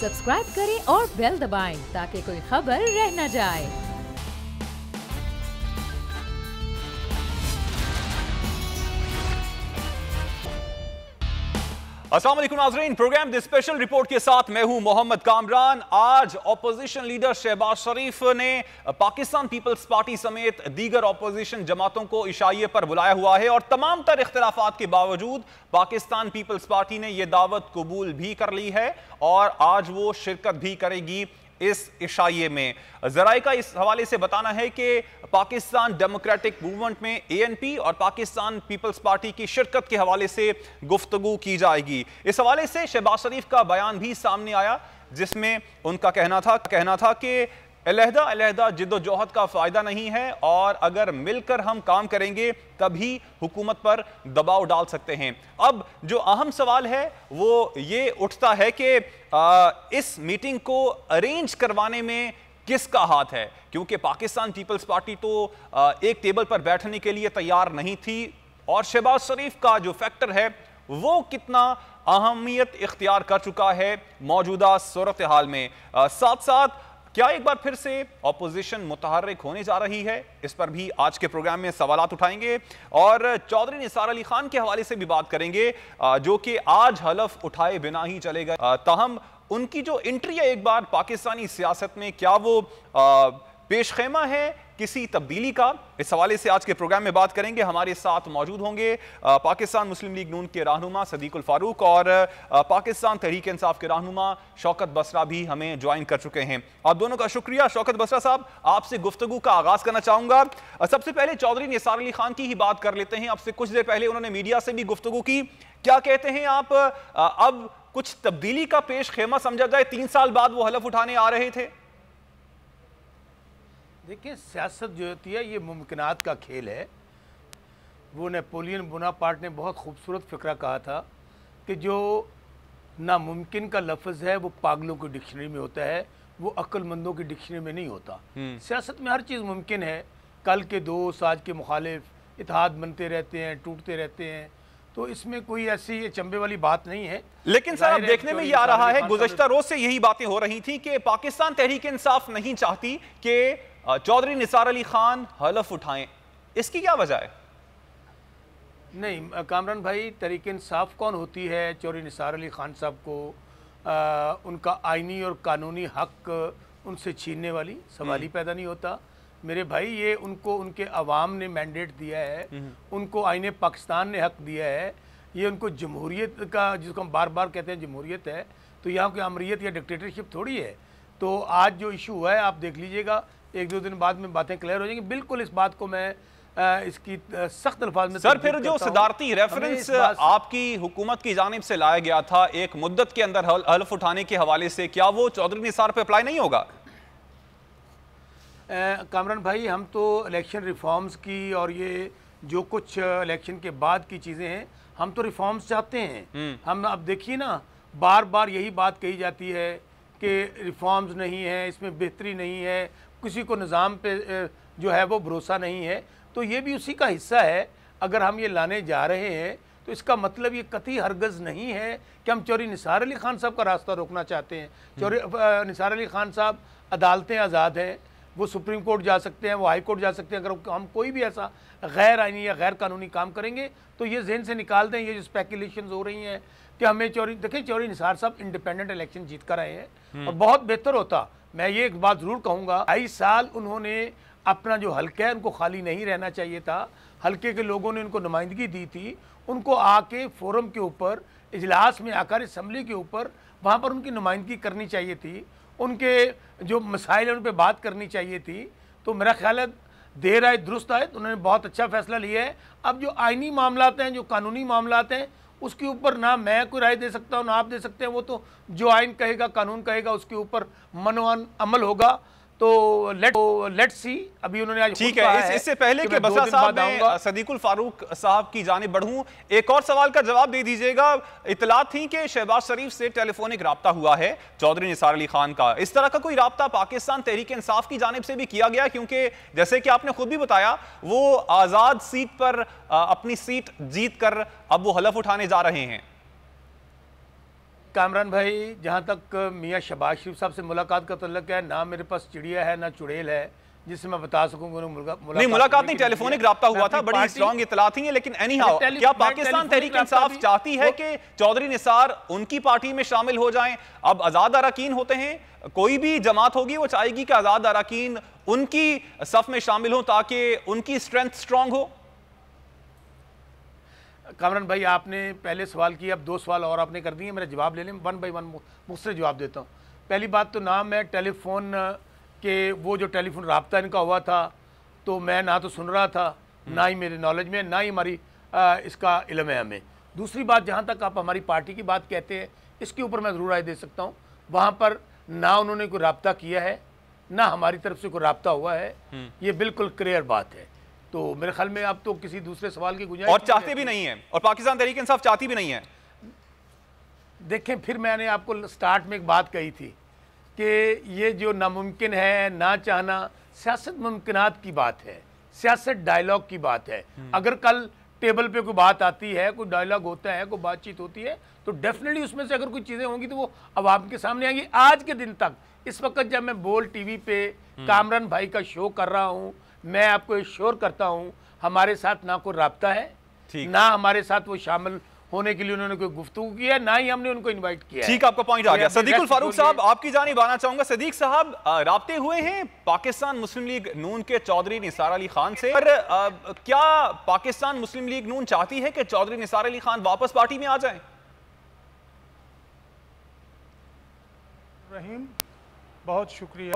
Subscribe करें और bell दबाएं ताकि कोई खबर रह न जाए। अस्सलाम वालेकुम नाज़रीन, प्रोग्राम द स्पेशल रिपोर्ट के साथ मैं हूं मोहम्मद कामरान। आज ऑपोजिशन लीडर शहबाज शरीफ ने पाकिस्तान पीपल्स पार्टी समेत दीगर ऑपोजिशन जमातों को इशाइये पर बुलाया हुआ है और तमाम तर इख्तिलाफात के बावजूद पाकिस्तान पीपल्स पार्टी ने यह दावत कबूल भी कर ली है और आज वो शिरकत भी करेगी इस इशाइये में। जराए का इस हवाले से बताना है कि पाकिस्तान डेमोक्रेटिक मूवमेंट में एएनपी और पाकिस्तान पीपल्स पार्टी की शिरकत के हवाले से गुफ्तगू की जाएगी। इस हवाले से शहबाज शरीफ का बयान भी सामने आया जिसमें उनका कहना था कि अलहदा जिद्दोजहद का फायदा नहीं है और अगर मिलकर हम काम करेंगे तभी हुकूमत पर दबाव डाल सकते हैं। अब जो अहम सवाल है वो ये उठता है कि इस मीटिंग को अरेंज करवाने में किसका हाथ है, क्योंकि पाकिस्तान पीपल्स पार्टी तो एक टेबल पर बैठने के लिए तैयार नहीं थी और शहबाज शरीफ का जो फैक्टर है वो कितना अहमियत इख्तियार कर चुका है मौजूदा सूरत हाल में। साथ साथ क्या एक बार फिर से ऑपोजिशन मुतहर्रिक होने जा रही है, इस पर भी आज के प्रोग्राम में सवालात उठाएंगे और चौधरी निसार अली खान के हवाले से भी बात करेंगे जो कि आज हलफ उठाए बिना ही चले गए। ताहम उनकी जो एंट्री है एक बार पाकिस्तानी सियासत में, क्या वो पेशखेमा है किसी तब्दीली का, इस हवाले से आज के प्रोग्राम में बात करेंगे। हमारे साथ मौजूद होंगे पाकिस्तान मुस्लिम लीग नून के रहनुमा सदीकुल फारूक और पाकिस्तान तहरीक इंसाफ के रहनुमा शौकत बसरा भी हमें ज्वाइन कर चुके हैं। आप दोनों का शुक्रिया। शौकत बसरा साहब, आपसे गुफ्तगू का आगाज करना चाहूंगा। सबसे पहले चौधरी निसार अली खान की ही बात कर लेते हैं। आपसे कुछ देर पहले उन्होंने मीडिया से भी गुफ्तगू की, क्या कहते हैं आप, अब कुछ तब्दीली का पेश खेमा समझा जाए? 3 साल बाद वो हलफ उठाने आ रहे थे। देखिए, सियासत जो होती है ये मुमकिनात का खेल है। वो नेपोलियन बोनापार्ट ने बहुत खूबसूरत फ़िक्रा कहा था कि जो नामुमकिन का लफ्ज़ है वो पागलों की डिक्शनरी में होता है, वो अक्लमंदों की डिक्शनरी में नहीं होता। सियासत में हर चीज़ मुमकिन है। कल के दोस्त आज के मुखालिफ इत्तेहाद बनते रहते हैं, टूटते रहते हैं, तो इसमें कोई ऐसी ये चंबे वाली बात नहीं है। लेकिन सर अब देखने में ये आ रहा है, गुज़श्ता रोज से यही बातें हो रही थी कि पाकिस्तान तहरीक इंसाफ नहीं चाहती कि चौधरी निसार अली खान हलफ उठाएं, इसकी क्या वजह है? नहीं कामरान भाई, तहरीक इंसाफ कौन होती है? चौधरी निसार अली खान साहब को उनका आइनी और कानूनी हक उनसे छीनने वाली सवाल ही पैदा नहीं होता। मेरे भाई, ये उनको उनके अवाम ने मैंडेट दिया है, उनको आईने पाकिस्तान ने हक दिया है, ये उनको जमहूरियत का, जिसको हम बार बार कहते हैं जमहूरियत है, तो यहाँ की अमरीत या डिक्टेटरशिप थोड़ी है। तो आज जो इशू हुआ है आप देख लीजिएगा, 1-2 दिन बाद में बातें क्लियर हो जाएंगी। बिल्कुल इस बात को मैं इसकी सख्त अल्फाज में सर, फिर जो सदारती रेफरेंस आपकी हुकूमत की जानिब से लाया गया था एक मुद्दत के अंदर हलफ उठाने के हवाले से, क्या वो चौधरी निसार पे अप्लाई नहीं होगा? कामरान भाई, हम तो इलेक्शन रिफॉर्म्स की और ये जो कुछ इलेक्शन के बाद की चीज़ें हैं, हम तो रिफॉर्म्स चाहते हैं। हम अब देखिए ना, बार बार यही बात कही जाती है कि रिफॉर्म्स नहीं है, इसमें बेहतरी नहीं है, किसी को निज़ाम पे जो है वो भरोसा नहीं है। तो ये भी उसी का हिस्सा है। अगर हम ये लाने जा रहे हैं तो इसका मतलब ये कतई हरगज़ नहीं है कि हम चौधरी निसार अली खान साहब का रास्ता रोकना चाहते हैं। चौधरी निसार अली खान साहब अदालतें आज़ाद हैं, वो सुप्रीम कोर्ट जा सकते हैं, वो हाई कोर्ट जा सकते हैं। अगर हम कोई भी ऐसा गैर आइनी या गैर कानूनी काम करेंगे तो ये जहन से निकाल दें ये जो स्पेकुलेशंस हो रही हैं कि हमें चौधरी निसार साहब इंडिपेंडेंट इलेक्शन जीत कर आए हैं और बहुत बेहतर होता। मैं ये एक बात ज़रूर कहूँगा, 2.5 साल उन्होंने अपना जो हल्का है उनको खाली नहीं रहना चाहिए था। हल्के के लोगों ने उनको नुमाइंदगी दी थी, उनको आके फोरम के ऊपर, इजलास में आकर, असम्बली के ऊपर, वहाँ पर उनकी नुमाइंदगी करनी चाहिए थी, उनके जो मसाइल हैं उन पर बात करनी चाहिए थी। तो मेरा ख्याल है देर आए दुरुस्त आए, तो उन्होंने बहुत अच्छा फैसला लिया है। अब जो आइनी मामलात हैं, जो कानूनी मामलात हैं, उसके ऊपर ना मैं कोई राय दे सकता हूँ ना आप दे सकते हैं। वो तो जो आइन कहेगा, कानून कहेगा, उसके ऊपर मनोअन अमल होगा। तो लेट्स सी। अभी उन्होंने आज ठीक है, इससे पहले कि बसरा साहब मैं सदीकुल फारूक साहब की जानिब बढ़ूं, एक और सवाल का जवाब दे दीजिएगा। इतलात थी कि शहबाज शरीफ से टेलीफोनिक राब्ता हुआ है चौधरी निसार अली खान का, इस तरह का कोई राब्ता पाकिस्तान तहरीक इंसाफ की जानिब से भी किया गया? क्योंकि जैसे कि आपने खुद भी बताया, वो आजाद सीट पर अपनी सीट जीत कर अब वो हलफ उठाने जा रहे हैं। कामरान भाई, जहाँ तक मियाँ शहबाज शरीफ साहब से मुलाकात का तल्लुक है, ना मेरे पास चिड़िया है ना चुड़ैल है जिससे मैं बता सकूं कि उन्होंने मुलाकात नहीं, टेलीफोनिक राब्ता हुआ था, बड़ी स्ट्रांग इतला थी। लेकिन एनी हाउ, क्या पाकिस्तान तहरीक इंसाफ चाहती है कि चौधरी निसार उनकी पार्टी में शामिल हो जाएं? अब आजाद अरकान होते हैं, कोई भी जमात होगी वो चाहेगी कि आजाद अरकान उनकी सफ में शामिल हो ताकि उनकी स्ट्रेंथ स्ट्रांग हो। कामरान भाई, आपने पहले सवाल किया, अब 2 सवाल और आपने कर दिए, मेरा जवाब ले लें, 1 बाय 1 मुझसे जवाब देता हूँ। पहली बात तो ना मैं टेलीफोन के वो जो टेलीफोन रब्ता इनका हुआ था तो मैं ना तो सुन रहा था, ना ही मेरे नॉलेज में, ना ही हमारी इसका इल्म है हमें। दूसरी बात, जहाँ तक आप हमारी पार्टी की बात कहते हैं, इसके ऊपर मैं ज़रूर राय दे सकता हूँ। वहाँ पर ना उन्होंने कोई रब्ता किया है, ना हमारी तरफ से कोई रब्ता हुआ है, ये बिल्कुल क्लियर बात है। तो मेरे ख्याल में आप तो किसी दूसरे सवाल की गुंजाइश और चाहते भी नहीं है, और पाकिस्तान तहरीक इंसाफ चाहती भी नहीं है। देखें, फिर मैंने आपको स्टार्ट में एक बात कही थी कि ये जो नामुमकिन है, ना चाहना, सियासत मुमकिनात की बात है, सियासत डायलॉग की बात है। अगर कल टेबल पे कोई बात आती है, कोई डायलॉग होता है, कोई बातचीत होती है, तो डेफिनेटली उसमें से अगर कोई चीज़ें होंगी तो वो अवाम के सामने आएंगी। आज के दिन तक, इस वक्त जब मैं बोल टीवी पे कामरान भाई का शो कर रहा हूँ, मैं आपको श्योर करता हूँ हमारे साथ ना कोई रब्ता है, ना हमारे साथ वो शामिल होने के लिए उन्होंने कोई गुफ्तगू किया, ना ही हमने उनको इनवाइट किया। ठीक, आपका पॉइंट आ गया। सदीकुल फारूक साहब, आपकी जानिब आना चाहूंगा। सदीक साहब, राब्ते हुए हैं पाकिस्तान मुस्लिम लीग नून के चौधरी निसार अली खान से, पर क्या पाकिस्तान मुस्लिम लीग नून चाहती है कि चौधरी निसार अली खान वापस पार्टी में आ जाएं? रहीम, बहुत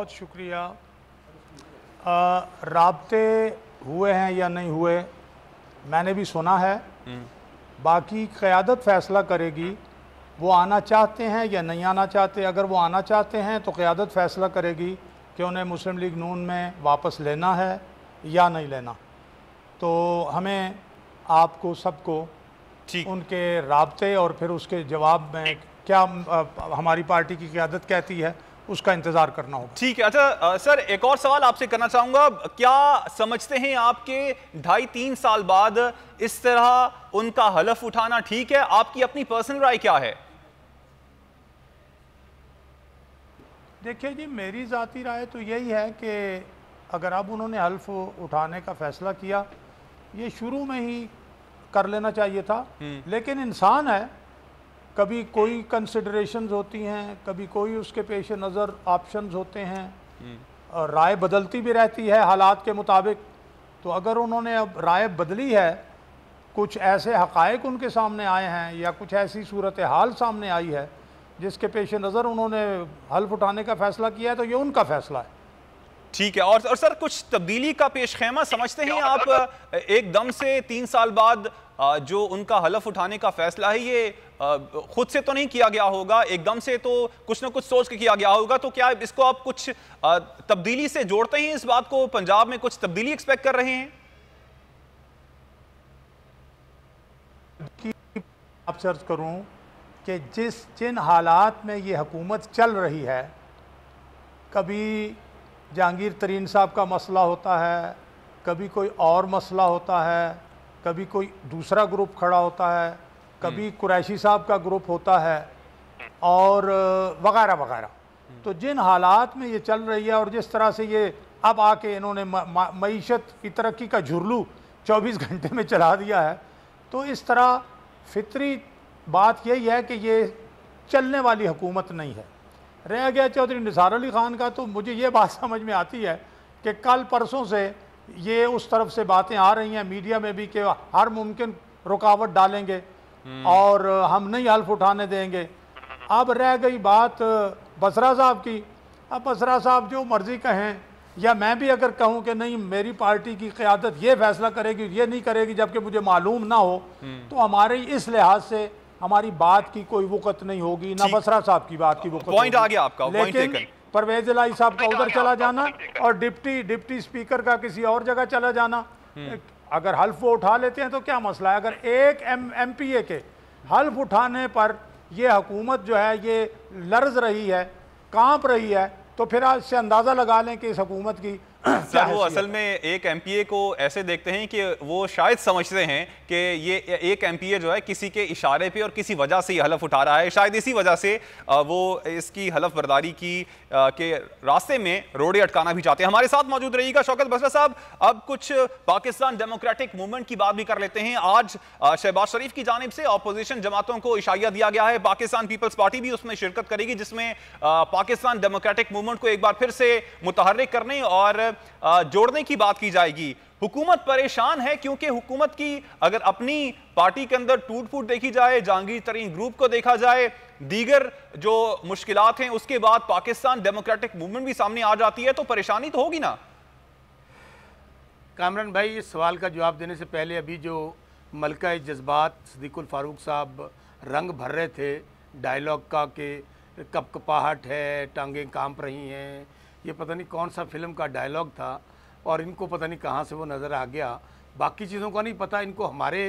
शुक्रिया। राब्ते हुए हैं या नहीं हुए, मैंने भी सुना है, बाकी क़यादत फैसला करेगी वो आना चाहते हैं या नहीं आना चाहते। अगर वो आना चाहते हैं तो क़यादत फैसला करेगी कि उन्हें मुस्लिम लीग नून में वापस लेना है या नहीं लेना। तो हमें आपको सबको उनके राब्ते और फिर उसके जवाब में क्या हमारी पार्टी की क़यादत कहती है उसका इंतज़ार करना होगा। ठीक है। अच्छा सर, एक और सवाल आपसे करना चाहूँगा, क्या समझते हैं आपके 2.5-3 साल बाद इस तरह उनका हलफ उठाना ठीक है? आपकी अपनी पर्सनल राय क्या है? देखिए जी, मेरी ज़ाती राय तो यही है कि अगर अब उन्होंने हल्फ उठाने का फ़ैसला किया, ये शुरू में ही कर लेना चाहिए था। लेकिन इंसान है, कभी कोई कंसिडरेशंस होती हैं, कभी कोई उसके पेश नज़र ऑप्शंस होते हैं, और राय बदलती भी रहती है हालात के मुताबिक। तो अगर उन्होंने अब राय बदली है, कुछ ऐसे हक़ाइक़ उनके सामने आए हैं या कुछ ऐसी सूरत हाल सामने आई है जिसके पेश नज़र उन्होंने हल्फ उठाने का फ़ैसला किया है, तो ये उनका फ़ैसला है। ठीक है। और सर, कुछ तब्दीली का पेश खेमा समझते हैं आप? एकदम से 3 साल बाद जो उनका हलफ उठाने का फैसला है, ये खुद से तो नहीं किया गया होगा, एकदम से तो कुछ ना कुछ सोच के किया गया होगा। तो क्या इसको आप कुछ तब्दीली से जोड़ते हैं? इस बात को पंजाब में कुछ तब्दीली एक्सपेक्ट कर रहे हैं? आप सर्च करूं कि जिन हालात में ये हुकूमत चल रही है, कभी जहांगीर तरीन साहब का मसला होता है, कभी कोई और मसला होता है, कभी कोई दूसरा ग्रुप खड़ा होता है, कभी कुरैशी साहब का ग्रुप होता है, और वगैरह वगैरह। तो जिन हालात में ये चल रही है और जिस तरह से ये अब आके इन्होंने मईशत की तरक्की का झुर्लू 24 घंटे में चला दिया है, तो इस तरह फितरी बात यही है कि ये चलने वाली हुकूमत नहीं है। रह गया चौधरी निसार अली ख़ान का, तो मुझे ये बात समझ में आती है कि कल परसों से ये उस तरफ से बातें आ रही हैं मीडिया में भी कि हर मुमकिन रुकावट डालेंगे और हम नहीं हल्फ उठाने देंगे। अब रह गई बात बसरा साहब की। अब बसरा साहब जो मर्ज़ी कहें, या मैं भी अगर कहूं कि नहीं मेरी पार्टी की क़यादत ये फैसला करेगी, ये नहीं करेगी, जबकि मुझे मालूम ना हो, तो हमारे इस लिहाज से हमारी बात की कोई वक़्त नहीं होगी, ना बसरा साहब की बात की वक़्त। पॉइंट आ गया आपका। लेकिन परवेज़ इलाही साहब का उधर चला जाना और डिप्टी स्पीकर का किसी और जगह चला जाना, अगर हल्फ वो उठा लेते हैं तो क्या मसला है? अगर एक MPA के हल्फ उठाने पर ये हुकूमत जो है ये लर्ज रही है, कांप रही है, तो फिर आज से अंदाज़ा लगा लें कि इस हुकूमत की सर वो असल में एक एमपीए को ऐसे देखते हैं कि वो शायद समझते हैं कि ये एक एमपीए जो है किसी के इशारे पे और किसी वजह से ये हलफ उठा रहा है, शायद इसी वजह से वो इसकी हलफ बर्दारी की के रास्ते में रोड़े अटकाना भी चाहते हैं। हमारे साथ मौजूद रहिएगा शौकत बसरा साहब। अब कुछ पाकिस्तान डेमोक्रेटिक मूवमेंट की बात भी कर लेते हैं। आज शहबाज शरीफ की जानिब से अपोजिशन जमातों को इशारा दिया गया है, पाकिस्तान पीपल्स पार्टी भी उसमें शिरकत करेगी, जिसमें पाकिस्तान डेमोक्रेटिक मूवमेंट को एक बार फिर से मुतहर्रिक करने और जोड़ने की बात की जाएगी। हुकूमत परेशान है क्योंकि हुकूमत की अगर अपनी पार्टी के अंदर टूट फूट देखी जाए, जहांगीर तरीन ग्रुप को देखा जाए, दीगर जो मुश्किलात हैं, उसके बाद पाकिस्तान डेमोक्रेटिक मूवमेंट भी सामने आ जाती है, तो परेशानी तो होगी ना। कामरान भाई, इस सवाल का जवाब देने से पहले अभी जो मलका जज्बात सदीकुल फारूक साहब रंग भर रहे थे डायलॉग का कि कपकपाहट है, टांगें कांप रही हैं, ये पता नहीं कौन सा फिल्म का डायलॉग था और इनको पता नहीं कहाँ से वो नज़र आ गया। बाकी चीज़ों का नहीं पता, इनको हमारे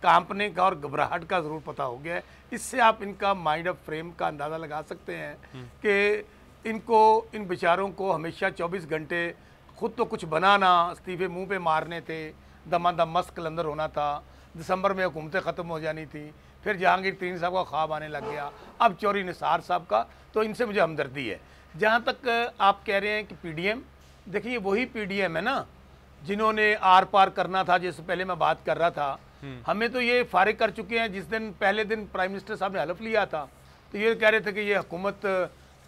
कांपने का और घबराहट का ज़रूर पता हो गया है। इससे आप इनका माइंड ऑफ फ्रेम का अंदाज़ा लगा सकते हैं कि इनको, इन बेचारों को हमेशा 24 घंटे खुद तो कुछ बनाना, इस्तीफे मुंह पे मारने थे, दमादम मस्त कलंदर होना था, दिसंबर में हुकूमतें ख़त्म हो जानी थी, फिर जहांगीर तरीन साहब का ख्वाब आने लग गया, अब चौधरी निसार साहब का। तो इनसे मुझे हमदर्दी है। जहाँ तक आप कह रहे हैं कि पीडीएम, देखिए वही पीडीएम है ना जिन्होंने आर पार करना था, जिससे पहले मैं बात कर रहा था। हमें तो ये फारिग कर चुके हैं। जिस दिन पहले दिन प्राइम मिनिस्टर साहब ने हलफ लिया था तो ये कह रहे थे कि ये हुकूमत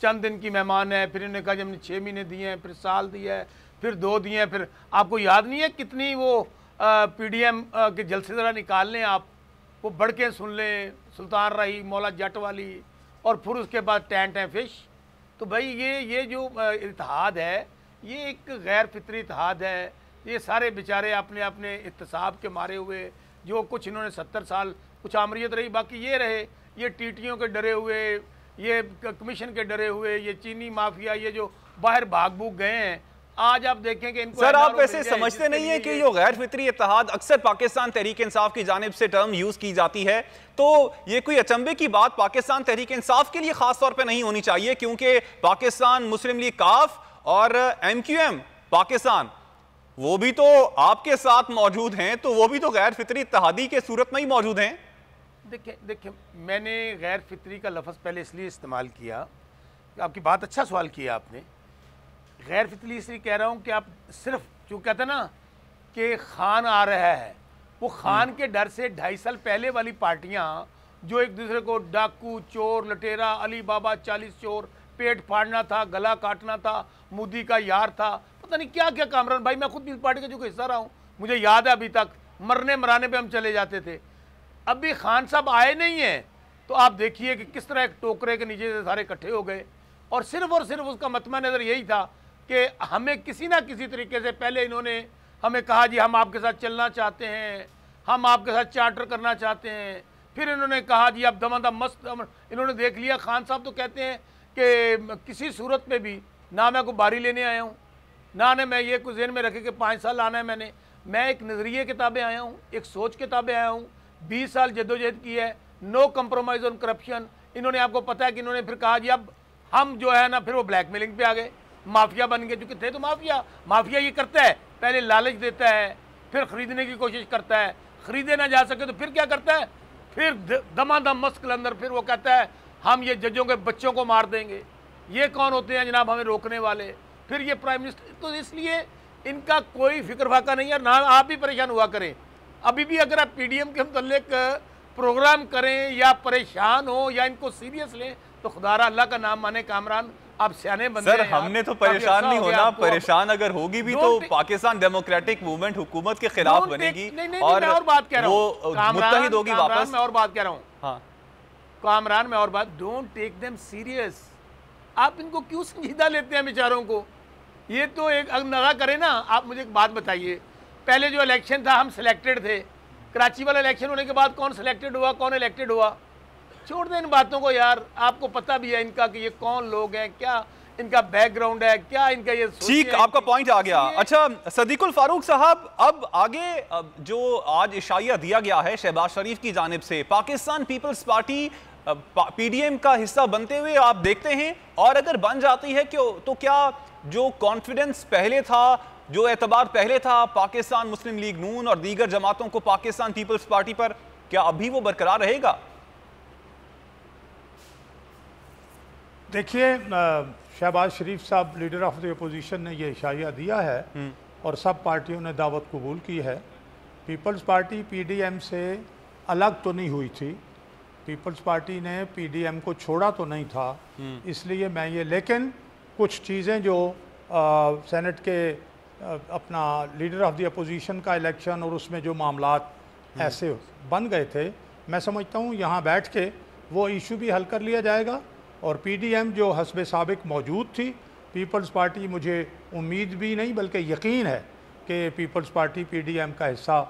चंद दिन की मेहमान है, फिर इन्होंने कहा कि हमने 6 महीने दिए हैं, फिर साल दिया है, फिर 2 दिए हैं। फिर आपको याद नहीं है कितनी वो पीडीएम के जलसे ज़रा निकाल लें आप, वो बढ़ के सुन लें, सुल्तान रही, मौला जट वाली, और फिर उसके बाद टैंट है फिश। तो भाई ये जो इत्तेहाद है, ये एक गैर फितरी इत्तेहाद है। ये सारे बेचारे अपने अपने इत्तेसाब के मारे हुए, जो कुछ इन्होंने 70 साल कुछ आमरीत रही, बाकी ये रहे, ये टीटियों के डरे हुए, ये कमीशन के डरे हुए, ये चीनी माफिया, ये जो बाहर भाग भूग गए हैं। आज आप देखें कि इनको, सर आप वैसे समझते नहीं है कि जो गैर फितरी इत्तेहाद अक्सर पाकिस्तान तहरीक इंसाफ की जानिब से टर्म यूज की जाती है, तो ये कोई अचंभे की बात पाकिस्तान तहरीक इंसाफ के लिए खास तौर पे नहीं होनी चाहिए, क्योंकि पाकिस्तान मुस्लिम लीग काफ और MQM पाकिस्तान वो भी तो आपके साथ मौजूद हैं, तो वो भी तो गैर फितरी इत्तेहादी के सूरत में ही मौजूद हैं। देखिए मैंने गैर फितरी का लफ्ज़ पहले इसलिए इस्तेमाल किया, आपकी बात, अच्छा सवाल किया आपने। गैर फितरी इसलिए कह रहा हूँ कि आप सिर्फ जो कहते हैं ना कि खान आ रहा है, वो खान के डर से 2.5 साल पहले वाली पार्टियाँ जो एक दूसरे को डाकू, चोर, लटेरा, अली बाबा 40 चोर, पेट फाड़ना था, गला काटना था, मोदी का यार था, पता नहीं क्या क्या। कामरान भाई, मैं खुद भी इस पार्टी का जो हिस्सा रहा हूँ, मुझे याद है अभी तक मरने मराने पे हम चले जाते थे। अभी खान साहब आए नहीं हैं, तो आप देखिए कि किस तरह एक टोकरे के नीचे से सारे इकट्ठे हो गए। और सिर्फ उसका मतमा नज़र यही था कि हमें किसी ना किसी तरीके से, पहले इन्होंने हमें कहा जी हम आपके साथ चलना चाहते हैं, हम आपके साथ चार्टर करना चाहते हैं, फिर इन्होंने कहा जी अब दमादम मस्त, इन्होंने देख लिया। खान साहब तो कहते हैं कि किसी सूरत में भी ना मैं कोई बारी लेने आया हूँ, ना ने मैं ये कुछ ज़हन में रखे कि 5 साल आना है मैंने, मैं एक नज़रिए किताबें आया हूँ, एक सोच किताबें आया हूँ, 20 साल जद्दोजहद की है, नो कंप्रोमाइज़ ऑन करप्शन। इन्होंने, आपको पता है कि इन्होंने फिर कहा जी अब हम जो है ना, फिर वो ब्लैकमेलिंग पे आ गए, माफिया बन गए, क्योंकि थे तो माफिया ये करता है, पहले लालच देता है, फिर ख़रीदने की कोशिश करता है, ख़रीदे ना जा सके तो फिर क्या करता है, फिर दमादम मस्त कलंदर, फिर वो कहता है हम ये जजों के बच्चों को मार देंगे। ये कौन होते हैं जनाब हमें रोकने वाले? फिर ये प्राइम मिनिस्टर। तो इसलिए इनका कोई फिक्र फाका नहीं है, ना आप भी परेशान हुआ करें। अभी भी अगर आप पीडीएम के मुतल्लिक प्रोग्राम करें या परेशान हो या इनको सीरियस लें, तो खुदारा अल्लाह का नाम माने कामरान, आप सियाने बंदे सर हमने तो परेशान नहीं होना, परेशान अगर होगी भी तो पाकिस्तान डेमोक्रेटिक मूवमेंट हुकूमत के खिलाफ बनेगी और और बात कह रहा हूं, वो मुत्तहिद होगी वापस। मैं और बात कह रहा हूँ, हाँ कामरान, मैं और बात, डोंट टेक देम सीरियस। आप इनको क्यों संजीदा लेते हैं बेचारों को? ये तो एक नगा करे ना। आप मुझे एक बात बताइए, पहले जो इलेक्शन था हम सिलेक्टेड थे, कराची वाला इलेक्शन होने के बाद कौन सिलेक्टेड हुआ, कौन इलेक्टेड हुआ? छोड़ दें इन बातों को यार, आपको पता भी है इनका कि ये कौन लोग हैं, क्या इनका बैकग्राउंड है, क्या इनका ये। ठीक, आपका पॉइंट आ गया। अच्छा सदीकुल फारूक साहब, अब आगे जो आज इशारा दिया गया है शहबाज शरीफ की जानिब से, पाकिस्तान पीपल्स पार्टी पीडीएम का हिस्सा बनते हुए आप देखते हैं, और अगर बन जाती है क्यों, तो क्या जो कॉन्फिडेंस पहले था जो एतबार पहले था पाकिस्तान मुस्लिम लीग नून और दीगर जमातों को पाकिस्तान पीपल्स पार्टी पर, क्या अभी वो बरकरार रहेगा? देखिए, शहबाज शरीफ साहब लीडर ऑफ द अपोजिशन ने ये इशारा दिया है और सब पार्टियों ने दावत कबूल की है। पीपल्स पार्टी पीडीएम से अलग तो नहीं हुई थी, पीपल्स पार्टी ने पीडीएम को छोड़ा तो नहीं था, इसलिए मैं ये, लेकिन कुछ चीज़ें जो सेनेट के अपना लीडर ऑफ द अपोजिशन का इलेक्शन और उसमें जो मामलात ऐसे बन गए थे, मैं समझता हूँ यहाँ बैठ के वो इशू भी हल कर लिया जाएगा। और पीडीएम जो हस्बे साबिक मौजूद थी, पीपल्स पार्टी, मुझे उम्मीद भी नहीं बल्कि यकीन है कि पीपल्स पार्टी पीडीएम का हिस्सा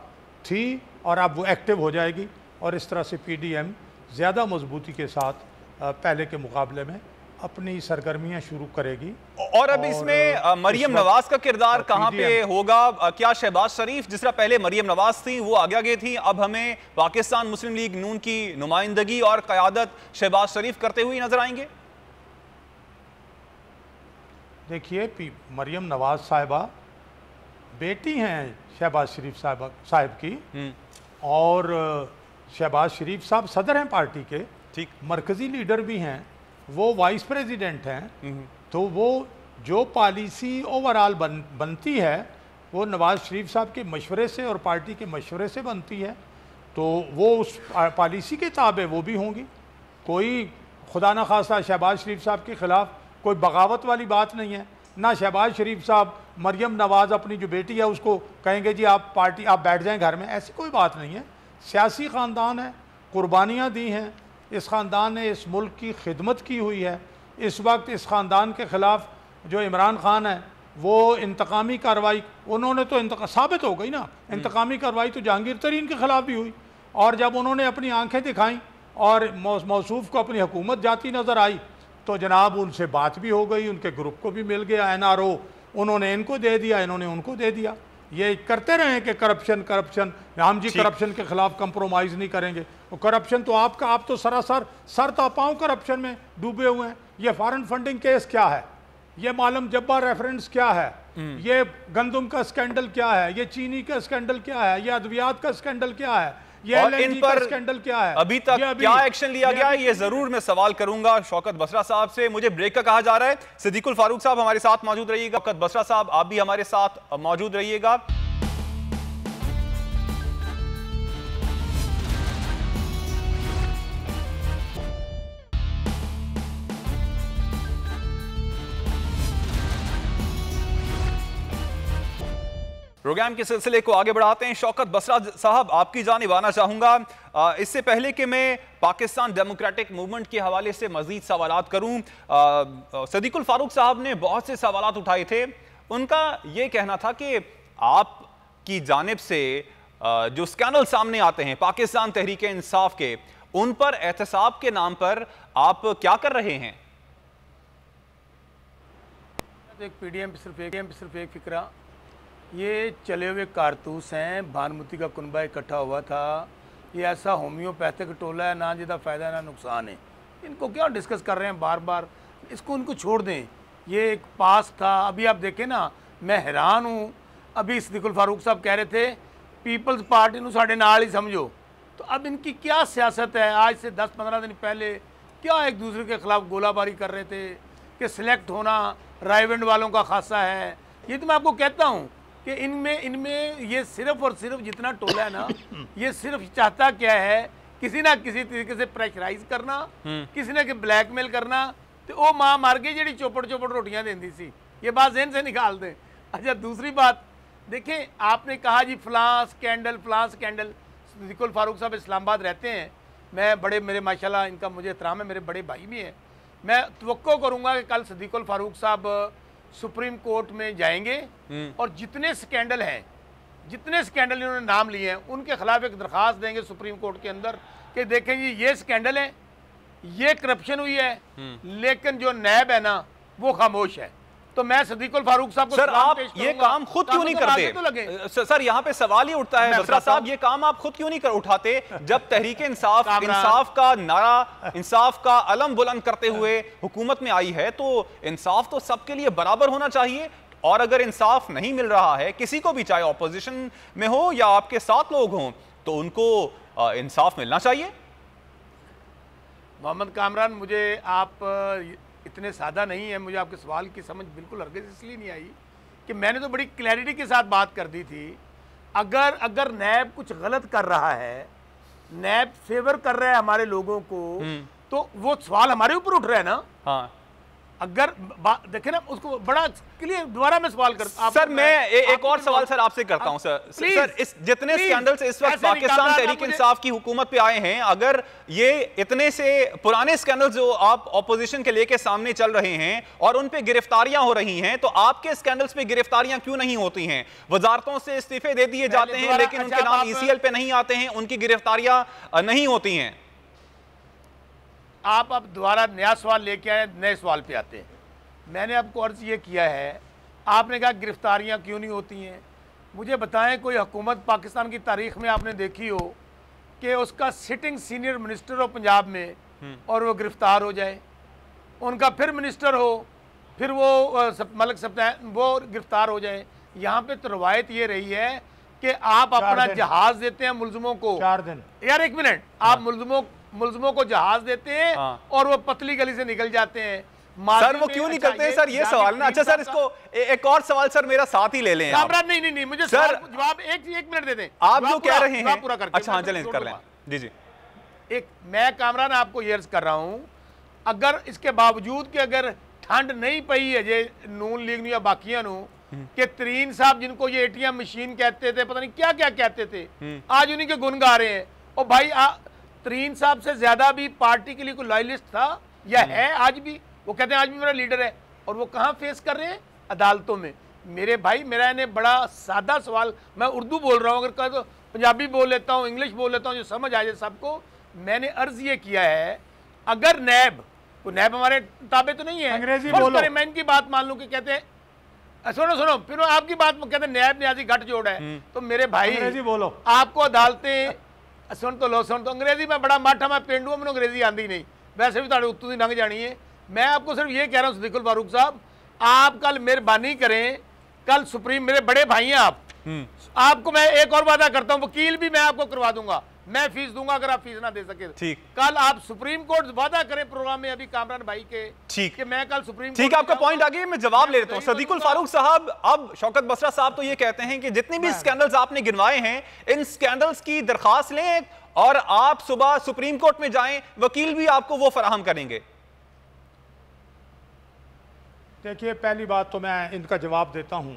थी और अब वो एक्टिव हो जाएगी और इस तरह से पीडीएम ज़्यादा मजबूती के साथ पहले के मुकाबले में अपनी सरगर्मियां शुरू करेगी। और अब इसमें मरियम नवाज का किरदार कहां पे होगा? क्या शहबाज शरीफ, जिस तरह पहले मरियम नवाज थी वो आगे आगे थी, अब हमें पाकिस्तान मुस्लिम लीग नून की नुमाइंदगी और क़यादत शहबाज शरीफ करते हुए नजर आएंगे? देखिए, मरियम नवाज साहिबा बेटी हैं शहबाज शरीफ साहब की, और शहबाज शरीफ साहब सदर हैं पार्टी के, ठीक, मरकजी लीडर भी हैं, वो वाइस प्रेसिडेंट हैं, तो वो जो पॉलिसी ओवरऑल बनती है वो नवाज शरीफ साहब के मशवरे से और पार्टी के मशवरे से बनती है, तो वो उस पॉलिसी के ताबे वो भी होंगी। कोई खुदा न खास्ता शहबाज शरीफ साहब के ख़िलाफ़ कोई बगावत वाली बात नहीं है, ना शहबाज शरीफ साहब मरियम नवाज़ अपनी जो बेटी है उसको कहेंगे जी आप बैठ जाएं घर में, ऐसी कोई बात नहीं है। सियासी ख़ानदान है, कुर्बानियाँ दी हैं, इस ख़ानदान ने इस मुल्क की खिदमत की हुई है। इस वक्त इस ख़ानदान के ख़िलाफ़ जो इमरान खान है वो इंतकामी कार्रवाई, उन्होंने तो साबित हो गई ना, इंतकामी कार्रवाई तो जहांगीर तरीन के ख़िलाफ़ भी हुई, और जब उन्होंने अपनी आंखें दिखाईं और मौसूफ को अपनी हुकूमत जाती नज़र आई तो जनाब उनसे बात भी हो गई, उनके ग्रुप को भी मिल गया एनआरओ, उन्होंने इनको दे दिया, इन्होंने उनको दे दिया। ये करते रहे कि करप्शन, हम जी करप्शन के खिलाफ कंप्रोमाइज़ नहीं करेंगे। वो करप्शन तो आप तो सरासर सर तापाओं करप्शन में डूबे हुए हैं। ये फॉरेन फंडिंग केस क्या है, ये मालूम जब्बार रेफरेंस क्या है, ये गंदम का स्कैंडल क्या है, ये चीनी का स्कैंडल क्या है, ये अद्वियात का स्कैंडल क्या है, ये इन पर स्कैंडल क्या है, अभी तक क्या एक्शन लिया गया है, ये जरूर मैं सवाल करूंगा शौकत बसरा साहब से। मुझे ब्रेक का कहा जा रहा है, सिद्दीकुल फारूक साहब हमारे साथ मौजूद रहिएगा, शौकत बसरा साहब आप भी हमारे साथ मौजूद रहिएगा। प्रोग्राम के सिलसिले को आगे बढ़ाते हैं। शौकत बसरा साहब आपकी जानिब आना चाहूँगा। इससे पहले कि मैं पाकिस्तान डेमोक्रेटिक मूवमेंट के हवाले से मजीद सवालात करूँ, सिद्दीकुल फारूक साहब ने बहुत से सवालात उठाए थे। उनका ये कहना था कि आपकी जानिब से जो स्कैंडल सामने आते हैं पाकिस्तान तहरीक इंसाफ के, उन पर एहतसाब के नाम पर आप क्या कर रहे हैं? एक पीडीएम सिर्फ एक फिक्रा, ये चले हुए कारतूस हैं। भानुमती का कुनबा इकट्ठा हुआ था, ये ऐसा होम्योपैथिक टोला है, ना जितना फ़ायदा ना नुकसान है। इनको क्या डिस्कस कर रहे हैं बार बार, इसको उनको छोड़ दें। ये एक पास था, अभी आप देखें ना, मैं हैरान हूँ। अभी सिद्दीकुल फारूक साहब कह रहे थे पीपल्स पार्टी नू साढ़े नाल ही समझो, तो अब इनकी क्या सियासत है? आज से 10-15 दिन पहले क्या एक दूसरे के ख़िलाफ़ गोलाबारी कर रहे थे कि सिलेक्ट होना रायविंड वालों का खासा है। ये तो मैं आपको कहता हूँ कि इनमें ये सिर्फ और सिर्फ जितना टोला है ना, ये सिर्फ चाहता क्या है, किसी ना किसी तरीके से प्रेशराइज करना, किसी ना किसी ब्लैकमेल करना। तो वो माँ मर गई जी चौपड़ रोटियां देंदी सी, ये बात ज़हन से निकाल दें। अच्छा, दूसरी बात देखें, आपने कहा जी फलां स्कैंडल। सिद्दीकुल फारूक साहब इस्लामाबाद रहते हैं, मेरे माशाल्लाह इनका मुझे एहतराम है, मेरे बड़े भाई भी हैं। मैं तवक्को करूँगा कि कल सिद्दीकुल फारूक साहब सुप्रीम कोर्ट में जाएंगे और जितने स्कैंडल इन्होंने नाम लिए हैं उनके खिलाफ एक दरख्वास्त देंगे सुप्रीम कोर्ट के अंदर कि देखें जी ये स्कैंडल है, ये करप्शन हुई है, लेकिन जो नैब है ना वो खामोश है। तो मैं सिद्दीकुल फारूक साहब को सर, आप ये काम खुद क्यों नहीं करते? सर, यहाँ पे सवाल ही उठता है बसरा साहब, ये काम आप खुद क्यों नहीं उठाते जब तहरीक इंसाफ का नारा, इंसाफ का अलम बुलंद करते हुए हुकूमत में आई है? तो इंसाफ तो सबके लिए बराबर होना चाहिए, और अगर इंसाफ नहीं मिल रहा है किसी को भी, चाहे ऑपोजिशन में हो या आपके साथ लोग हों, तो उनको इंसाफ मिलना चाहिए। मोहम्मद कामरान, मुझे आप इतने सादा नहीं है, मुझे आपके सवाल की समझ बिल्कुल हरगिज़ इसलिए नहीं आई कि मैंने तो बड़ी क्लैरिटी के साथ बात कर दी थी। अगर नैब कुछ गलत कर रहा है, नैब फेवर कर रहा है हमारे लोगों को, तो वो सवाल हमारे ऊपर उठ रहा है ना। हाँ, अगर देखे ना उसको बड़ा क्लियर, दोबारा मैं सवाल करता सर, मैं एक और सवाल सर आपसे करता हूं सर इस जितने स्कैंडल्स इस वक्त पाकिस्तान तहरीक इंसाफ की हुकूमत पे आए हैं, अगर ये इतने से पुराने स्कैंडल्स जो आप ऑपोजिशन के लेके सामने चल रहे हैं और उन पे गिरफ्तारियां हो रही हैं, तो आपके स्कैंडल्स पे गिरफ्तारियां क्यों नहीं होती हैं? वजारतों से इस्तीफे दे दिए जाते हैं लेकिन उनके नाम ECL पे नहीं आते हैं, उनकी गिरफ्तारियां नहीं होती हैं। आप अब दोबारा नया सवाल लेके आए, नए सवाल पे आते हैं। मैंने आपको अर्ज ये किया है, आपने कहा गिरफ्तारियां क्यों नहीं होती हैं। मुझे बताएं कोई हुकूमत पाकिस्तान की तारीख में आपने देखी हो कि उसका सिटिंग सीनियर मिनिस्टर हो पंजाब में और वो गिरफ्तार हो जाए, उनका फिर मिनिस्टर हो, फिर वो मलिक सप्ताह वो गिरफ्तार हो जाए। यहाँ पे तो रवायत ये रही है कि आप अपना जहाज देते हैं मुलजमों को, 4 दिन, यार एक मिनट, आप मुलजमों को जहाज देते हैं और वो पतली गली से निकल जाते हैं। सर वो क्यों निकलते हैं सर, ये सवाल ना। अच्छा सर, इसको एक और सवाल सर मेरा साथ ही ले लें। नहीं, मुझे सर जवाब एक मिनट दे दें। आप जो कह रहे हैं पूरा करके, अच्छा हाँ चलें कर लें। जी एक मैं कामरान आपको ये अर्ज कर रहा हूं, अगर इसके बावजूद कि अगर ठंड नहीं पई है जे नून लीग या बाकियां कि तरीन साहब जिनको ये ATM मशीन कहते थे, पता नहीं क्या क्या कहते थे, आज उन्हीं के गुण गा रहे हैं। और भाई तरीन साहब से ज्यादा भी पार्टी के लिए कोई लॉयलिस्ट था या है आज भी? वो कहते हैं आज भी मेरा लीडर है, और वो कहाँ फेस कर रहे हैं? अदालतों में। मेरे भाई, मेरा इन्हें बड़ा सादा सवाल, मैं उर्दू बोल रहा हूँ, अगर कह तो पंजाबी बोल लेता हूँ, इंग्लिश बोल लेता हूँ, जो समझ आ जाए सबको। मैंने अर्ज ये किया है, अगर नैब हमारे ताबे तो नहीं है, अंग्रेजी बोलो। मैं इनकी बात मान लूँ कि कहते हैं सुनो फिर आपकी बात कहते हैं नैब न्याजी गठ जोड़ है, तो मेरे भाई अंग्रेजी बोलो। आपको अदालतें सुन तो अंग्रेजी में बड़ा माठा, मैं पेंडू हूं, मैंने अंग्रेजी आती नहीं, वैसे भी ताड़े उत्तू दी लंघ जानी है। मैं आपको सिर्फ ये कह रहा हूँ सिद्दीकुल फारूक साहब, आप कल मेहरबानी करें, कल सुप्रीम, मेरे बड़े भाई हैं आप, आपको मैं एक और वादा करता हूँ, वकील भी मैं आपको करवा दूंगा, मैं फीस दूंगा अगर आप फीस ना दे सके। ठीक, कल आप सुप्रीम कोर्ट वादा करें प्रोग्राम में अभी कामरान भाई के, ठीक, कि मैं कल सुप्रीम ठीक, आपका पॉइंट आ गया, मैं जवाब ले लेता हूं। सदीकुल फारूक साहब, अब शौकत बसरा साहब तो ये कहते हैं कि जितने भी स्कैंडल्स आपने गिनवाए हैं, इन स्कैंडल्स की दरखास्त लें और आप सुबह सुप्रीम कोर्ट में जाएं, वकील भी आपको वो फराहम करेंगे। देखिए, पहली बात तो मैं इनका जवाब देता हूं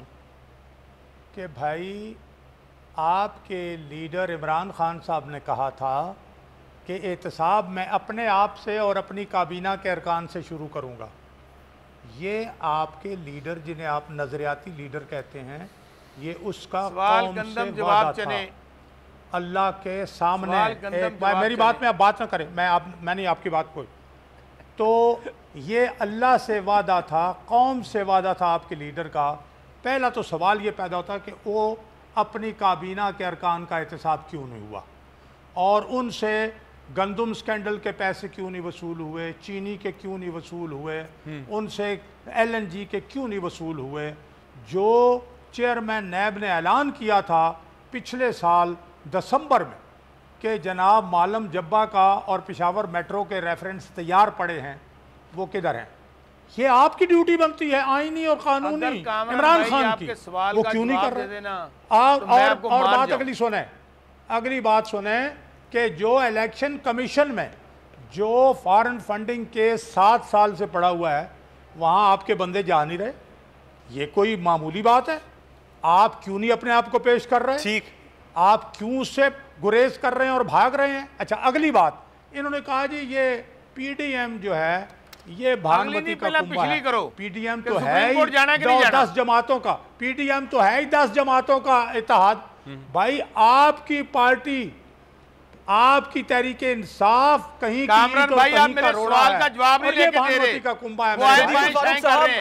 कि भाई, आपके लीडर इमरान खान साहब ने कहा था कि एहतसाब मैं अपने आप से और अपनी काबीना के अरकान से शुरू करूंगा। ये आपके लीडर, जिन्हें आप नज़रियाती लीडर कहते हैं, ये उसका कौम से वादा था अल्लाह के सामने। मेरी बात में आप बात ना करें, मैंने आपकी बात कोई, तो ये अल्लाह से वादा था, कौम से वादा था आपके लीडर का। पहला तो सवाल ये पैदा होता कि वो अपनी काबीना के अरकान का एहतसाब क्यों नहीं हुआ, और उनसे गंदम स्कैंडल के पैसे क्यों नहीं वसूल हुए, चीनी के क्यों नहीं वसूल हुए, उनसे LNG के क्यों नहीं वसूल हुए। जो चेयरमैन नैब ने ऐलान किया था पिछले साल दिसंबर में कि जनाब मालम जब्बा का और पेशावर मेट्रो के रेफरेंस तैयार पड़े हैं, वो किधर हैं? ये आपकी ड्यूटी बनती है, आईनी और कानूनी, इमरान खान की, वो क्यों नहीं कर रहे? और बात अगली बात सुने कि जो इलेक्शन कमीशन में जो फॉरेन फंडिंग केस 7 साल से पड़ा हुआ है, वहां आपके बंदे जा नहीं रहे। ये कोई मामूली बात है? आप क्यों नहीं अपने आप को पेश कर रहे? ठीक, आप क्यों उससे गुरेज कर रहे हैं और भाग रहे हैं? अच्छा, अगली बात, इन्होंने कहा जी ये PDM जो है ये भागवती का कुंभा है। PDM तो है ही 10 जमातों का, PDM तो है ही 10 जमातों का इत्तेहाद। भाई, आपकी पार्टी, आपकी तहरीक इंसाफ कहीं कामरान भाई, आप मेरे सवाल का जवाब नहीं लेके दे रहे। का कुंभा है।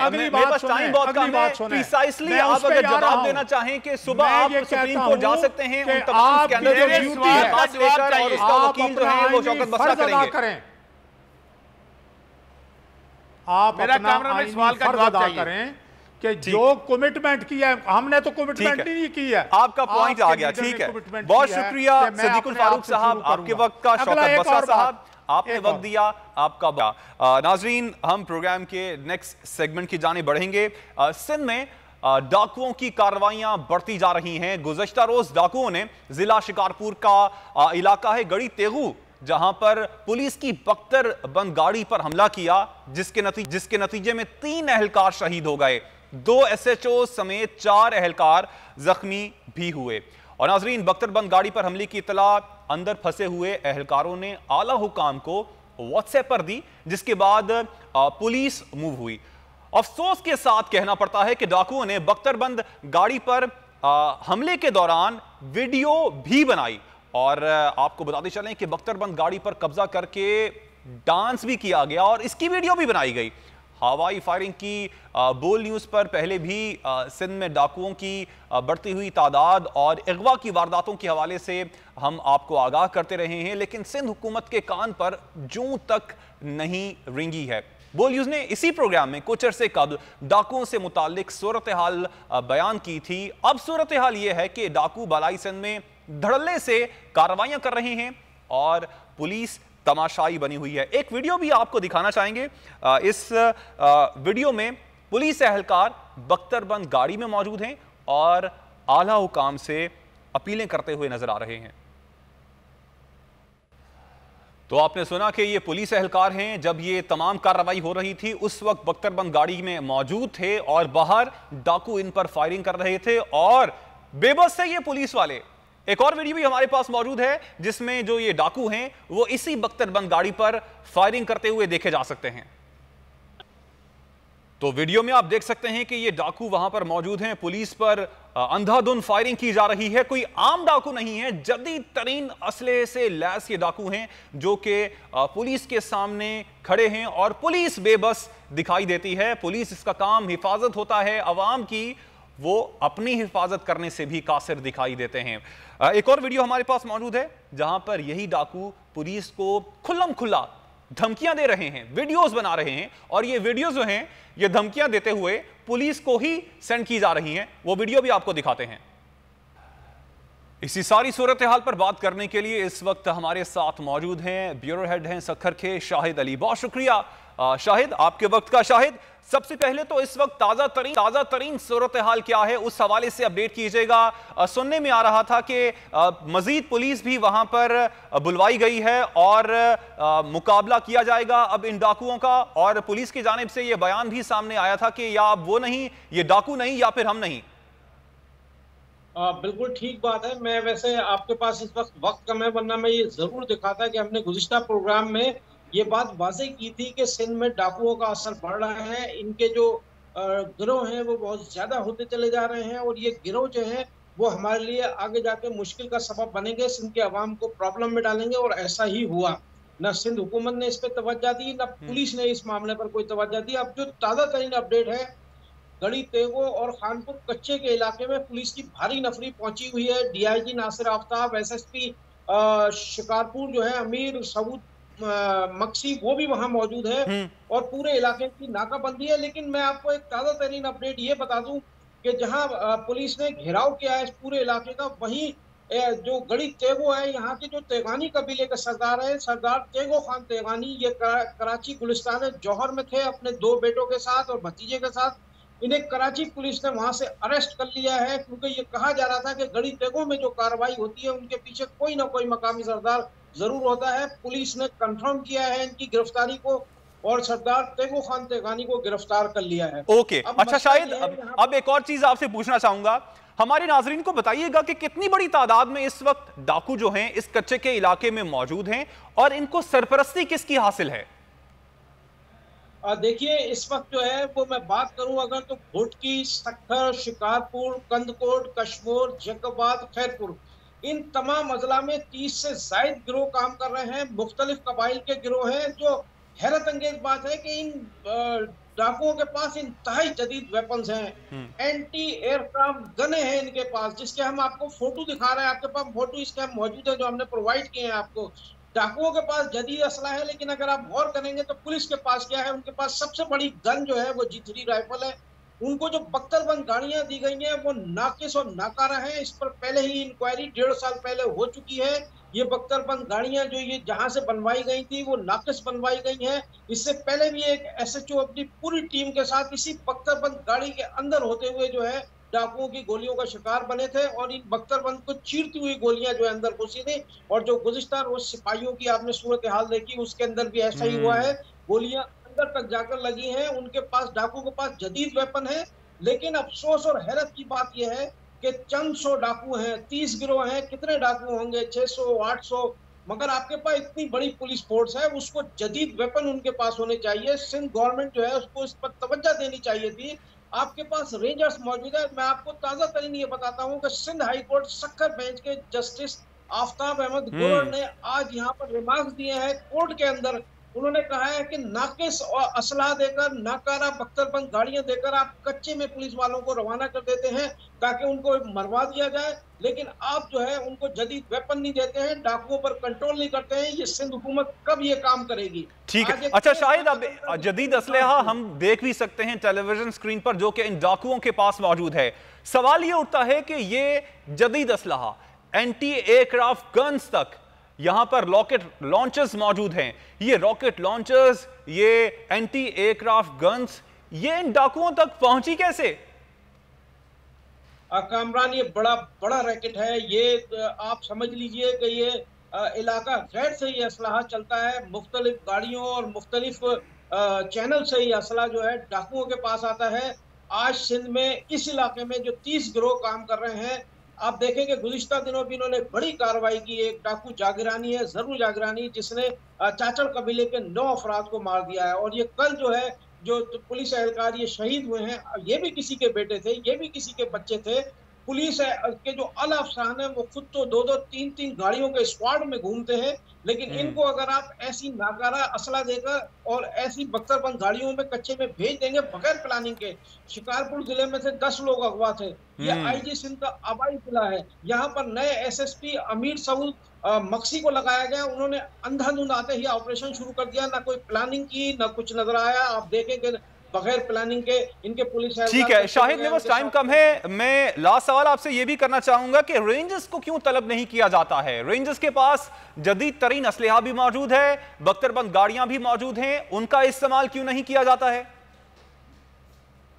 अगली बात सुने, प्रिसाइसली आप अगर जवाब देना चाहें कि सुबह आप सुप्रीम कोर्ट जा सकते हैं, उन तमाम स्कैंडल जो ड्यूटी है और उसका वकील जो है वो शौकत बसरा करेंगे। आप अपना आईनी फर्ज अदा करें कि जो कमिटमेंट किया है, हमने तो कमिटमेंट ही नहीं की है। आपका पॉइंट आ गया, ठीक है। बहुत शुक्रिया सिद्दीकुल फारूक साहब, आपके वक्त का। शौकत बसरा साहब, आपने वक्त दिया, आपका। नाजरीन, हम प्रोग्राम के नेक्स्ट सेगमेंट की जाने बढ़ेंगे। सिंध में डाकुओं की कार्रवाइयां बढ़ती जा रही हैं। गुज़श्ता रोज डाकुओं ने जिला शिकारपुर का इलाका है गड़ी तेगू, जहां पर पुलिस की बख्तरबंद गाड़ी पर हमला किया, जिसके नतीजे में 3 एहलकार शहीद हो गए, 2 SHO समेत 4 एहलकार जख्मी भी हुए। और नाजरीन, बख्तरबंद गाड़ी पर हमले की इत्तला अंदर फंसे हुए एहलकारों ने आला हुकाम को व्हाट्सएप पर दी, जिसके बाद पुलिस मूव हुई। अफसोस के साथ कहना पड़ता है कि डाकुओं ने बख्तरबंद गाड़ी पर हमले के दौरान वीडियो भी बनाई। और आपको बताते चलें कि बख्तरबंद गाड़ी पर कब्जा करके डांस भी किया गया और इसकी वीडियो भी बनाई गई। हवाई फायरिंग की बोल न्यूज़ पर पहले भी सिंध में डाकुओं की बढ़ती हुई तादाद और अगवा की वारदातों के हवाले से हम आपको आगाह करते रहे हैं, लेकिन सिंध हुकूमत के कान पर जूं तक नहीं रेंगी है। बोल न्यूज़ ने इसी प्रोग्राम में कुछ अरसे कबल डाकुओं से मुताल्लिक सूरत हाल बयान की थी। अब सूरत हाल यह है कि डाकू बालाई सिंध में धड़ल्ले से कार्रवाइयां कर रहे हैं और पुलिस तमाशाई बनी हुई है। एक वीडियो भी आपको दिखाना चाहेंगे। इस वीडियो में पुलिस एहलकार बख्तरबंद गाड़ी में मौजूद हैं और आला हुकाम से अपीलें करते हुए नजर आ रहे हैं। तो आपने सुना कि ये पुलिस एहलकार हैं। जब ये तमाम कार्रवाई हो रही थी उस वक्त बख्तरबंद गाड़ी में मौजूद थे और बाहर डाकू इन पर फायरिंग कर रहे थे और बेबस है ये पुलिस वाले। एक और वीडियो भी हमारे पास मौजूद है जिसमें जो ये डाकू हैं वो इसी बख्तरबंद गाड़ी पर फायरिंग करते हुए देखे जा सकते हैं। तो वीडियो में आप देख सकते हैं कि ये डाकू वहां पर मौजूद हैं, पुलिस पर अंधाधुंध फायरिंग की जा रही है। कोई आम डाकू नहीं है, जदीद तरीन असलहे से लैस ये डाकू हैं जो कि पुलिस के सामने खड़े हैं और पुलिस बेबस दिखाई देती है। पुलिस, इसका काम हिफाजत होता है अवाम की, वो अपनी हिफाजत करने से भी कासिर दिखाई देते हैं। एक और वीडियो हमारे पास मौजूद है जहां पर यही डाकू पुलिस को खुल्लम खुल्ला धमकियां दे रहे हैं, वीडियोस बना रहे हैं और ये वीडियोस जो हैं ये धमकियां देते हुए पुलिस को ही सेंड की जा रही हैं। वो वीडियो भी आपको दिखाते हैं। इसी सारी सूरत हाल पर बात करने के लिए इस वक्त हमारे साथ मौजूद हैं ब्यूरो हेड हैं सक्खर के शाहिद अली। बहुत शुक्रिया शाहिद, आपके वक्त का। शाहिद, सबसे पहले तो इस वक्त ताजा तरीन सूरत हाल क्या है उस हवाले से अपडेट कीजिएगा। सुनने में आ रहा था कि मजीद पुलिस भी वहां पर बुलवाई गई है और मुकाबला किया जाएगा अब इन डाकुओं का, और पुलिस की जानिब से यह बयान भी सामने आया था कि या अब वो नहीं, ये डाकू नहीं या फिर हम नहीं। बिल्कुल ठीक बात है। मैं वैसे आपके पास इस वक्त कम है, वरना मैं ये जरूर दिखाता कि हमने गुज़िश्ता प्रोग्राम में ये बात वाज़ेह की थी कि सिंध में डाकुओं का असर बढ़ रहा है। इनके जो गिरोह हैं वो बहुत ज़्यादा होते चले जा रहे हैं और ये गिरोह जो हैं वो हमारे लिए आगे जाके मुश्किल का सबब बनेंगे, सिंध के अवाम को प्रॉब्लम में डालेंगे। और ऐसा ही हुआ। न सिंध हुकूमत ने इस पर तवज्जो दी, न पुलिस ने इस मामले पर कोई तवज्जो दी। अब जो ताज़ा तरीन अपडेट है, गड़ी तेगो और खानपुर कच्चे के इलाके में पुलिस की भारी नफरी पहुंची हुई है। DIG नासिर आफ्ताब, SSP शिकारपुर जो है अमीर सऊद मक्सी, वो भी वहां मौजूद है और पूरे इलाके की नाकाबंदी है। लेकिन मैं आपको एक ताज़ा तरीन अपडेट ये बता दूं कि जहां पुलिस ने घेराव किया है इस पूरे इलाके का, वहीं जो गड़ी तेगो है, यहाँ के जो तेगानी कबीले के सरदार है, सरदार तेगो खान तेगानी, ये कराची गुलिस्तान जौहर में थे अपने 2 बेटों के साथ और भतीजे के साथ। इन्हें कराची पुलिस ने वहां से अरेस्ट कर लिया है क्योंकि ये कहा जा रहा था कि गड़ी तेगो में जो कार्रवाई होती है उनके पीछे कोई ना कोई मकामी सरदार जरूर होता है। पुलिस ने कंफर्म किया है इनकी गिरफ्तारी को और सरदार तेगो खान तेगानी को गिरफ्तार कर लिया है। ओके, अच्छा शायद अब एक और चीज आपसे पूछना चाहूंगा, हमारे नाजरीन को बताइएगा कि कितनी बड़ी तादाद में इस वक्त डाकू जो हैं इस कच्चे के इलाके में मौजूद हैं और इनको सरपरस्ती किसकी हासिल है? देखिए, इस वक्त जो है वो मैं बात करूं अगर तो भुटकी, सक्खर, शिकारपुर, कंदकोट, कशमोर, जैकबाद, खैरपुर, इन तमाम अजला में 30 से ज्यादा गिरोह काम कर रहे हैं। मुख्तलिफ कबाइल के गिरोह हैं। जो हैरत अंगेज बात है कि इन डाकुओं के पास इंतहाई जदीद वेपन्स हैं, एंटी एयरक्राफ्ट गने हैं इनके पास, जिसके हम आपको फोटो दिखा रहे हैं। आपके पास फोटो इसके हम मौजूद है जो हमने प्रोवाइड किए हैं आपको। डाकुओं के पास जदीद असला है, लेकिन अगर आप गौर करेंगे तो पुलिस के पास क्या है, उनके पास सबसे बड़ी गन जो है वो G3 राइफल है। उनको जो बख्तरबंद गाड़ियां दी गई हैं वो नाकिस और नाकारा है। इस पर पहले ही इंक्वायरी 1.5 साल पहले हो चुकी है। ये बख्तरबंद गाड़ियां जो ये जहां से बनवाई गई थी वो नाकिस बनवाई गई हैं। इससे पहले भी एक एसएचओ अपनी पूरी टीम के साथ इसी बख्तरबंद गाड़ी के अंदर होते हुए जो है डाकुओं की गोलियों का शिकार बने थे और इन बख्तरबंद को चीरती हुई गोलियां जो है अंदर घुसी थी। और जो गुज़िश्ता रोज सिपाहियों की आपने सूरत हाल देखी उसके अंदर भी ऐसा ही हुआ है। गोलियां अंदर तक जाकर लगी हैं। उनके पास, डाकुओं के पास जदीद वेपन है। लेकिन अफसोस और हैरत की बात यह है कि चंद सौ डाकू हैं, 30 गिरोह हैं, कितने डाकू होंगे, 600 800, मगर आपके पास इतनी बड़ी पुलिस फोर्स है, उसको जदीद वेपन उनके पास होने चाहिए। सिंध गवर्नमेंट जो है उसको इस पर तवज्जो देनी चाहिए थी। आपके पास रेंजर्स मौजूद है। मैं आपको ताजा तरीन ये बताता हूँ कि Sindh high court Sukkur bench के जस्टिस आफ्ताब अहमद गुरर ने आज यहाँ पर रिमार्क्स दिए हैं कोर्ट के अंदर। उन्होंने कहा है कि नाकिस और असला देकर, नाकारा बख्तरबंद गाड़ियां देकर आप कच्चे में पुलिस वालों को रवाना कर देते हैं ताकि उनको मरवा दिया जाए, लेकिन आप जो है उनको जदीद वेपन नहीं देते हैं, डाकुओं पर कंट्रोल नहीं करते हैं। ये सिंध हुकूमत कब ये काम करेगी? ठीक है। अच्छा शाहिद, अब जदीद असलहा हम देख भी सकते हैं टेलीविजन स्क्रीन पर जो कि इन डाकुओं के पास मौजूद है। सवाल ये उठता है कि ये जदीद असलहा, एंटी एयरक्राफ्ट गन्स तक यहां पर रॉकेट लॉन्चर्स मौजूद हैं। ये रॉकेट लॉन्चर्स, ये एंटी एयरक्राफ्ट गन्स, ये इन डाकुओं तक पहुंची कैसे? कामरान, ये बड़ा रैकेट है। ये आप समझ लीजिए कि ये इलाका गैर से ये असलाहा चलता है। मुख्तलिफ गाड़ियों और मुख्तलिफ चैनल से ये असला जो है डाकुओं के पास आता है। आज सिंध में इस इलाके में जो 30 गिरोह काम कर रहे हैं, आप देखेंगे गुज़िश्ता दिनों भी इन्होंने बड़ी कार्रवाई की। एक डाकू जागरानी है, जरूर जागरानी, जिसने चाचड़ कबीले के 9 अफराद को मार दिया है। और ये कल जो है जो पुलिस एहलकार ये शहीद हुए हैं, ये भी किसी के बेटे थे, ये भी किसी के बच्चे थे। पुलिस के जो अल अफसरान है वो खुद तो 2-2 3-3 गाड़ियों के स्क्वाड में घूमते हैं, लेकिन इनको अगर आप ऐसी नाकारा असला देकर और ऐसी बख्तरबंद गाड़ियों में कच्चे में भेज देंगे बगैर प्लानिंग के। शिकारपुर जिले में से 10 लोग अगवा थे। ये आईजी सिंध का आबाई जिला है। यहाँ पर नए एसएसपी अमीर सऊद मक्सी को लगाया गया। उन्होंने अंधाधुंध आते ही ऑपरेशन शुरू कर दिया, ना कोई प्लानिंग की, ना कुछ नजर आया। आप देखेंगे बगैर प्लानिंग के इनके पुलिस। ठीक है शाहिद, मेरे पास टाइम कम है। मैं लास्ट सवाल आपसे ये भी करना चाहूंगा कि रेंजर्स को क्यों तलब नहीं किया जाता है? रेंजर्स के पास जदीद तरीन असलहा भी मौजूद है, बख्तरबंद गाड़ियां भी मौजूद हैं, उनका इस्तेमाल क्यों नहीं किया जाता है?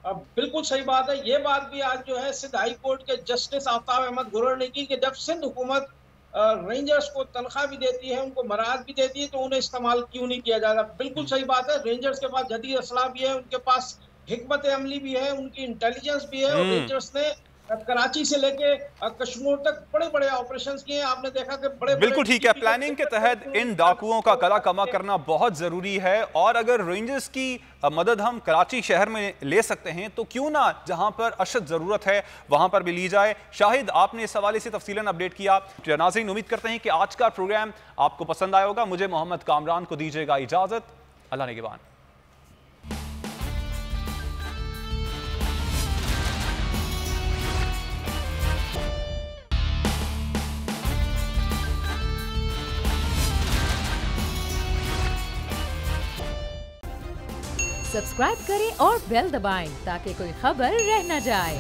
अब बिल्कुल सही बात है। ये बात भी आज जो है सिंध हाई कोर्ट के जस्टिस आफ्ताब अहमद गुरर ने की कि जब सिंध हुकूमत रेंजर्स को तनख्वाह भी देती है, उनको मराद भी देती है, तो उन्हें इस्तेमाल क्यों नहीं किया जाता? बिल्कुल सही बात है। रेंजर्स के पास जदीद असलाह भी है, उनके पास हिकमत अमली भी है, उनकी इंटेलिजेंस भी है। और रेंजर्स ने कराची से लेके कश्मीर तक बड़े बड़े ऑपरेशंस किए हैं। आपने देखा कि बड़े बिल्कुल ठीक है। प्लानिंग के तहत इन डाकुओं का गला कमा करना बहुत जरूरी है, और अगर रेंजर्स की मदद हम कराची शहर में ले सकते हैं तो क्यों ना जहां पर अशद जरूरत है वहां पर भी ली जाए। शाहिद, आपने इस हवाले से तफसीलन अपडेट किया। नाज़रीन, उम्मीद करते हैं कि आज का प्रोग्राम आपको पसंद आया होगा। मुझे मोहम्मद कामरान को दीजिएगा इजाजत। अल्लाह निगहबान। सब्सक्राइब करें और बेल दबाएं ताकि कोई खबर रह न जाए।